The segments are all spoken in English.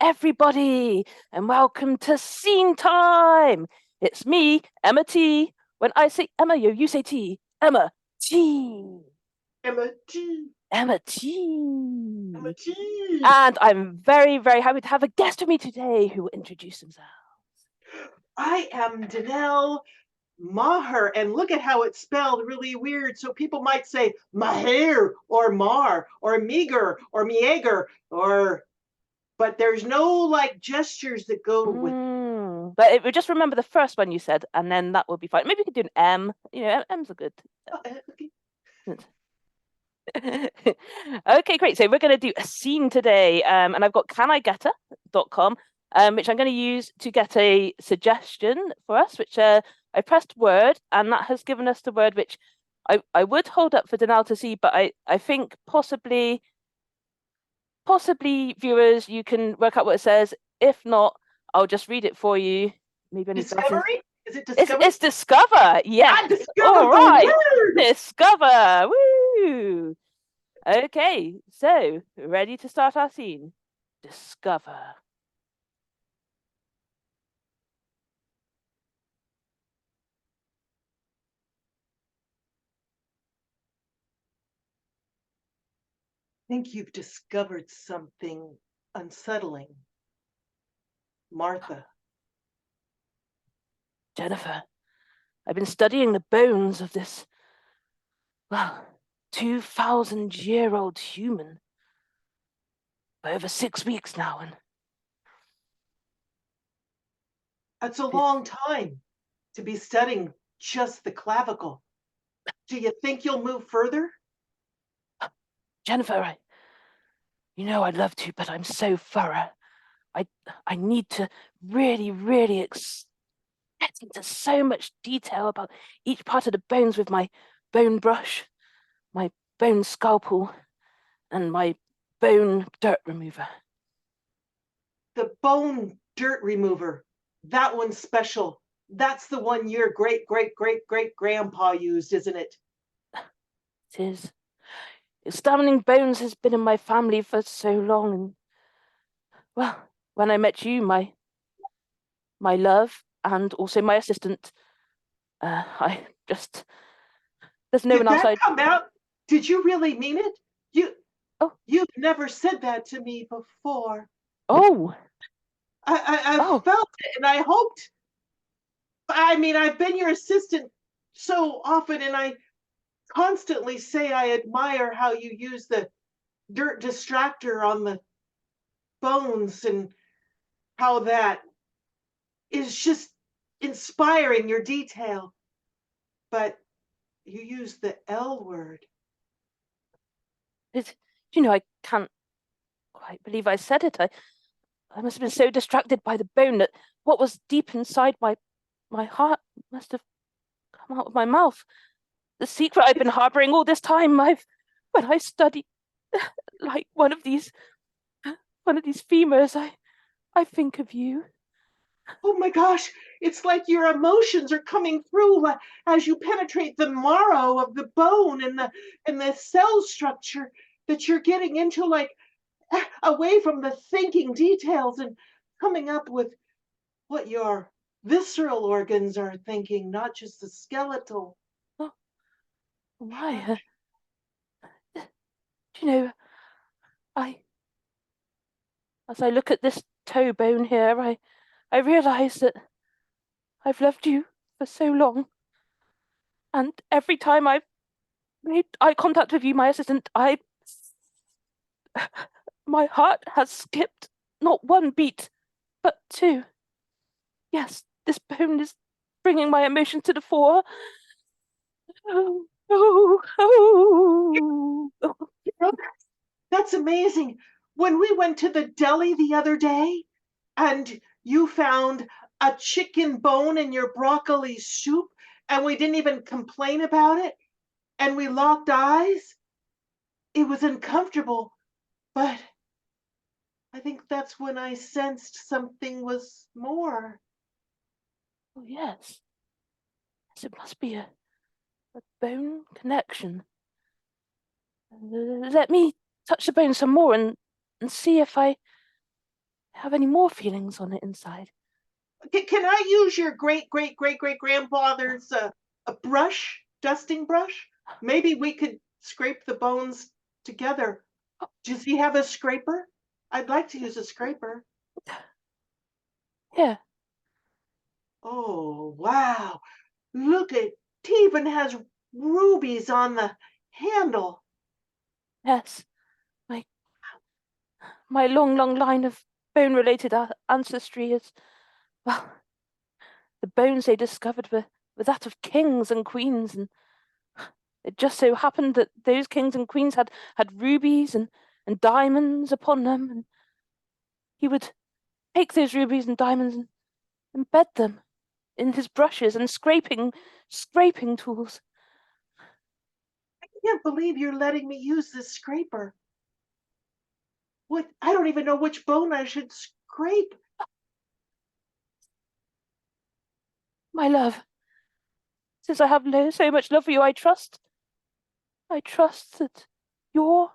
everybody, and welcome to Scene Time. It's me, Emma T. When I say Emma, you say T. Emma T. Emma T. Emma T. Emma T. And I'm very, very happy to have a guest with me today who will introduce themselves. I am Denelle Meagher, and look at how it's spelled really weird. So people might say Meagher or Mar or Meagher or Meagher but there's no like gestures that go with it. But just remember the first one you said, and then that will be fine. Maybe you could do an M. You know, M's are good. Okay. Okay, great. So we're going to do a scene today, and I've got canigetta.com, which I'm going to use to get a suggestion for us, which I pressed word, and that has given us the word which I would hold up for Denal to see, but I think possibly viewers, you can work out what it says. If not, I'll just read it for you. Maybe I need Discovery? Is it discovery? It's discover. Yes. I discovered All right. the word. Discover. Woo. Okay, so ready to start our scene? Discover. I think you've discovered something unsettling. Martha. Jennifer, I've been studying the bones of this, well, 2,000-year-old human for over 6 weeks now, and That's a long time to be studying just the clavicle. Do you think you'll move further? Jennifer, you know I'd love to, but I'm so thorough. I need to really, really get into so much detail about each part of the bones with my bone brush, my bone scalpel, and my bone dirt remover. The bone dirt remover. That one's special. That's the one your great-great-great-great-grandpa used, isn't it? It is. Examining bones has been in my family for so long, and well, when I met you, my love, and also my assistant, I just there's no Did one else that come out? Did you really mean it? You've never said that to me before. Oh. I felt it, and I hoped. I mean, I've been your assistant so often, and I constantly say I admire how you use the dirt distractor on the bones and how that is just inspiring your detail. But you use the L word. I can't quite believe I said it. I must have been so distracted by the bone that what was deep inside my heart must have come out of my mouth. The secret I've been harboring all this time. When I study like one of these femurs, I think of you. Oh my gosh, it's like your emotions are coming through as you penetrate the marrow of the bone and the cell structure that you're getting into, like away from the thinking details and coming up with what your visceral organs are thinking, not just the skeletal. Oh, why? As I look at this toe bone here, I realize that I've loved you for so long. And every time I've made eye contact with you, my assistant, my heart has skipped not one beat, but two. Yes, this bone is bringing my emotions to the fore. Oh, oh, oh. That's amazing. When we went to the deli the other day and you found a chicken bone in your broccoli soup and we didn't even complain about it and we locked eyes, it was uncomfortable, but I think that's when I sensed something was more. Oh, yes. Yes, it must be a bone connection. Let me touch the bone some more and see if I have any more feelings on the inside. Can I use your great grandfather's a brush, dusting brush? Maybe we could scrape the bones together. Does he have a scraper? I'd like to use a scraper. Here. Oh, wow. Look at, he even has rubies on the handle. Yes. My long, long line of bone-related ancestry is, well, the bones they discovered were that of kings and queens, and it just so happened that those kings and queens had rubies and diamonds upon them, and he would take those rubies and diamonds and embed them in his brushes and scraping tools. I can't believe you're letting me use this scraper. What? I don't even know which bone I should scrape. My love, since I have so much love for you, I trust that your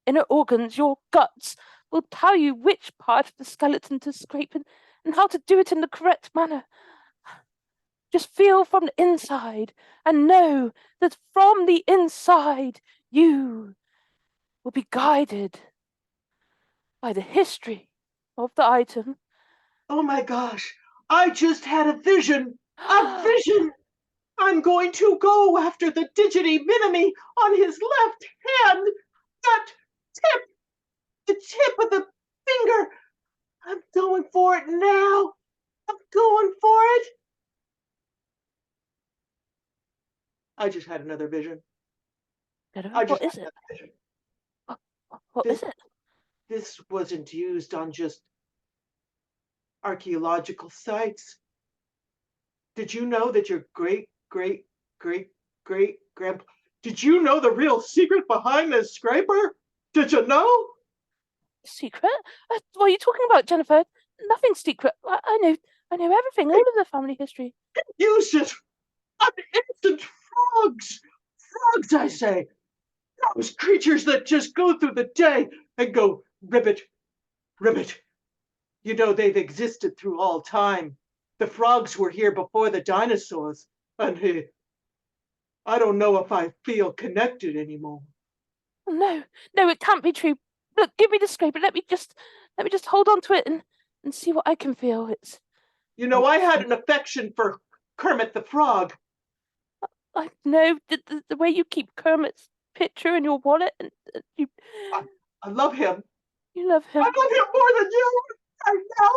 inner organs, your guts, will tell you which part of the skeleton to scrape and how to do it in the correct manner. Just feel from the inside and know that from the inside you will be guided by the history of the item. Oh my gosh, I just had a vision. A vision. I'm going to go after the digity minimy on his left hand. That tip, the tip of the finger. I'm going for it now. I'm going for it. I just had another vision. What is it? What is it? This wasn't used on just archaeological sites. Did you know that your great grandpa? Did you know the real secret behind this scraper? Did you know? Secret? What are you talking about, Jennifer? Nothing's secret. I know everything, all of the family history. Use it on instant frogs. Frogs, I say. Those creatures that just go through the day and go ribbit, ribbit. You know, they've existed through all time. The frogs were here before the dinosaurs, and I don't know if I feel connected anymore. Oh, no, it can't be true. Look, give me the scraper. Let me just hold on to it and see what I can feel. You know, I had an affection for Kermit the Frog. I know the way you keep Kermit's picture in your wallet, and you. I love him. You love him. I love him more than you. I know.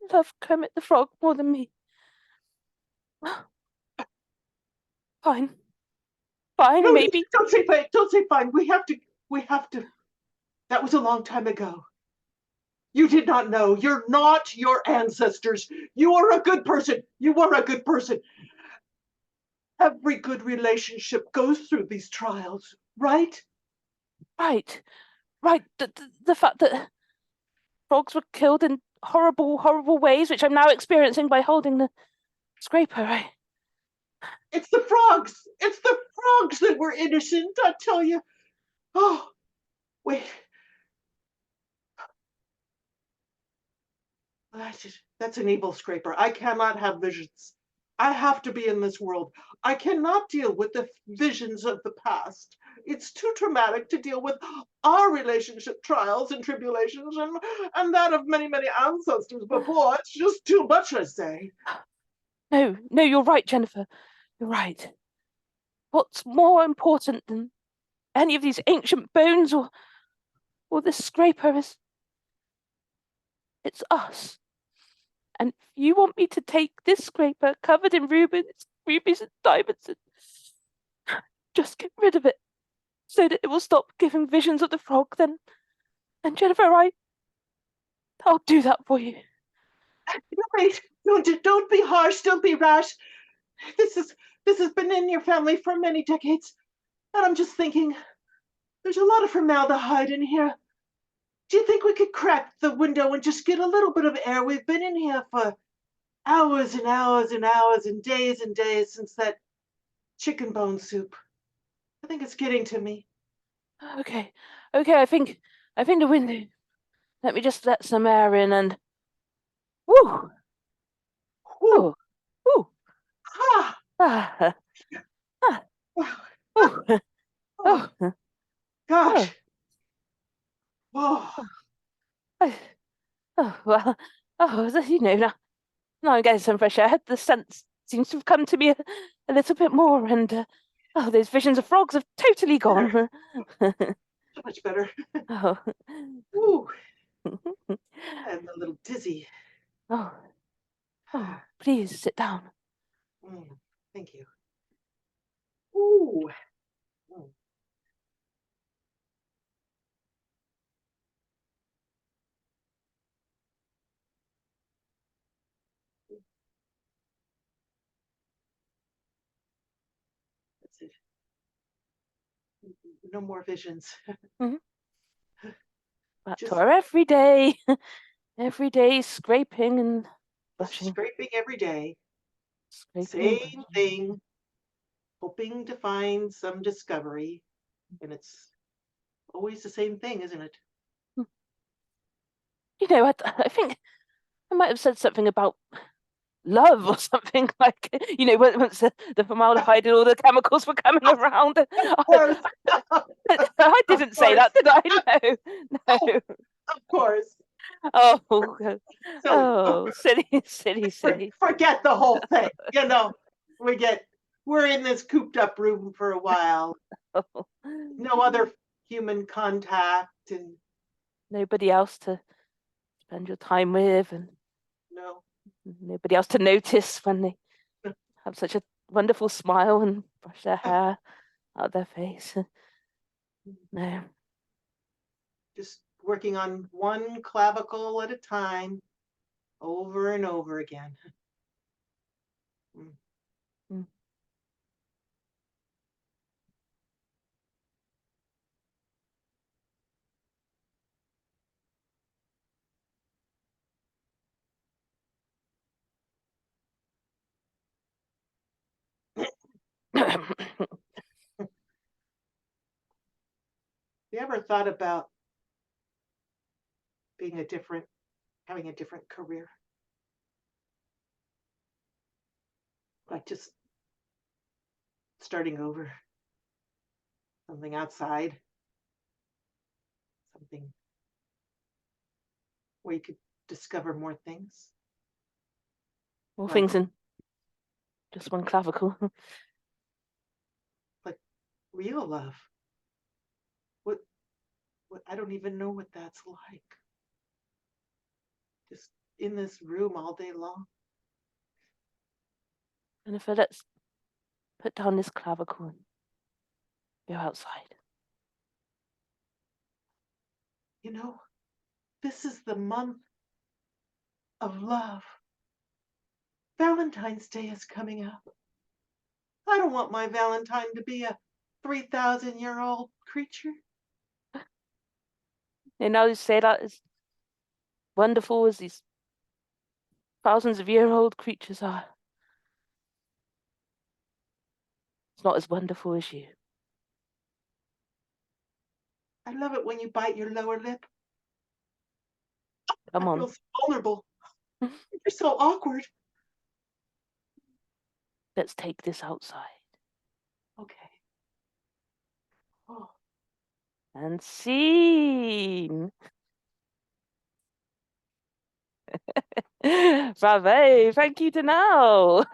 You love Kermit the Frog more than me. Fine. Fine, No, maybe. don't say fine. Don't say fine. We have to. That was a long time ago. You did not know. You're not your ancestors. You are a good person. You are a good person. Every good relationship goes through these trials, right? Right. The fact that frogs were killed in horrible, horrible ways, which I'm now experiencing by holding the scraper, right? It's the frogs. It's the frogs that were innocent, I tell you. Oh, wait. That's an evil scraper. I cannot have visions. I have to be in this world. I cannot deal with the visions of the past. It's too traumatic to deal with our relationship trials and tribulations and that of many, many ancestors before. It's just too much, I say. No, you're right, Jennifer. You're right. What's more important than any of these ancient bones or this scraper is it's us. And if you want me to take this scraper covered in rubies and diamonds and just get rid of it so that it will stop giving visions of the frog, then and Jennifer, I'll do that for you. Wait, don't be harsh, don't be rash. This has been in your family for many decades. And I'm just thinking, there's a lot of formaldehyde in here. Do you think we could crack the window and just get a little bit of air? We've been in here for hours and hours and hours and days since that chicken bone soup. I think it's getting to me. Okay, okay, I think the window. Let me just let some air in and whoo, Whew. oh, whoo, Ah, ah, ah, wow. oh, Oh, oh, oh, gosh. Oh, oh, oh, well, oh, you know, now I'm getting some fresh air. The sense seems to have come to me a little bit more, and oh, those visions of frogs have totally better. gone. So much better. Oh, Ooh, I'm a little dizzy. oh, oh, please sit down. Thank you. Ooh. Mm, that's it. No more visions. Mhm. Back to Just our every day scraping and brushing, scraping every day. scraping and Same brushing. thing. Hoping to find some discovery. And it's always the same thing, isn't it? Hmm. You know, I think I might have said something about love or something like, you know, once the formaldehyde and all the chemicals were coming around. Of course. I Of didn't say course. that, did I? No, Oh, no. of course. Oh, Silly. oh, silly, silly, silly. Forget the whole thing. We get we're in this cooped up room for a while. Oh, No other human contact and nobody else to spend your time with, and no. nobody else to notice when they have such a wonderful smile and brush their hair out of their face. No. Just working on one clavicle at a time over and over again. Mm. Mm. You ever thought about being having a different career? Like just starting over, something outside, something where you could discover more things, All like things in just one clavicle. like real love. What what I don't even know what that's like. Just in this room all day long. And if let's put down this clavicle and go outside. You know, this is the month of love. Valentine's Day is coming up. I don't want my Valentine to be a 3,000-year-old creature. And now you say that as wonderful as these thousands of year old creatures are. It's not as wonderful as you. I love it when you bite your lower lip. I Come feel on. so vulnerable. You're so awkward. Let's take this outside. Okay. Oh, And scene. Bravo. Thank you, Denelle.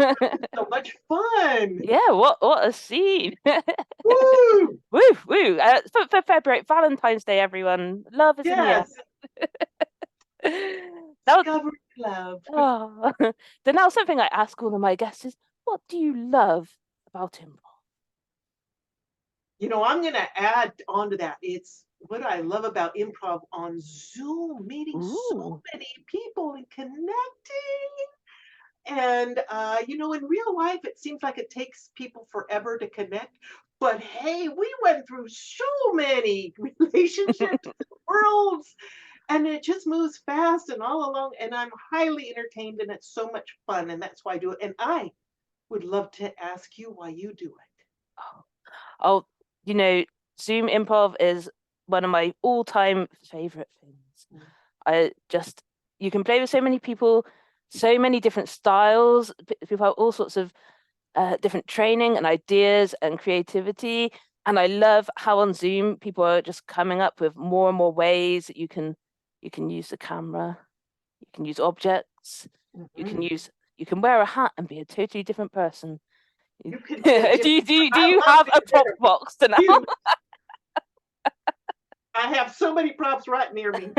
so much fun. Yeah, what a scene. Woo! Woo, woo. For February, Valentine's Day, everyone. Love is in the air. Yes. Now, Discover love. oh. Denelle, something I ask all of my guests is, what do you love about improv? I'm going to add on to that. It's what I love about improv on Zoom, meeting so Ooh. many people and connecting. And, in real life, it seems like it takes people forever to connect. But hey, we went through so many relationships, worlds, and it just moves fast and all along. And I'm highly entertained, and it's so much fun. And that's why I do it. And I would love to ask you why you do it. Oh, oh, you know, Zoom improv is one of my all-time favorite things. You can play with so many people, so many different styles. People have all sorts of different training and ideas and creativity. And I love how on Zoom people are just coming up with more and more ways that you can use the camera, you can use objects, you can wear a hat and be a totally different person. You can do you have a prop box to now? I have so many props right near me.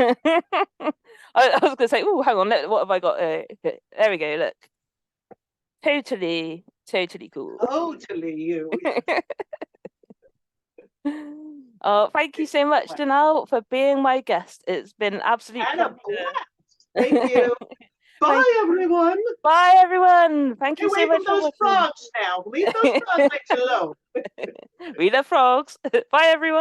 I was gonna say, oh, hang on, what have I got? There we go, look. Totally cool. Totally you. Oh, thank you so much, Denelle, for being my guest. It's been absolute pleasure. Thank you. Bye, everyone. Bye, everyone. Thank you so much for those frogs now. Leave those frogs alone. We love frogs. Bye, everyone.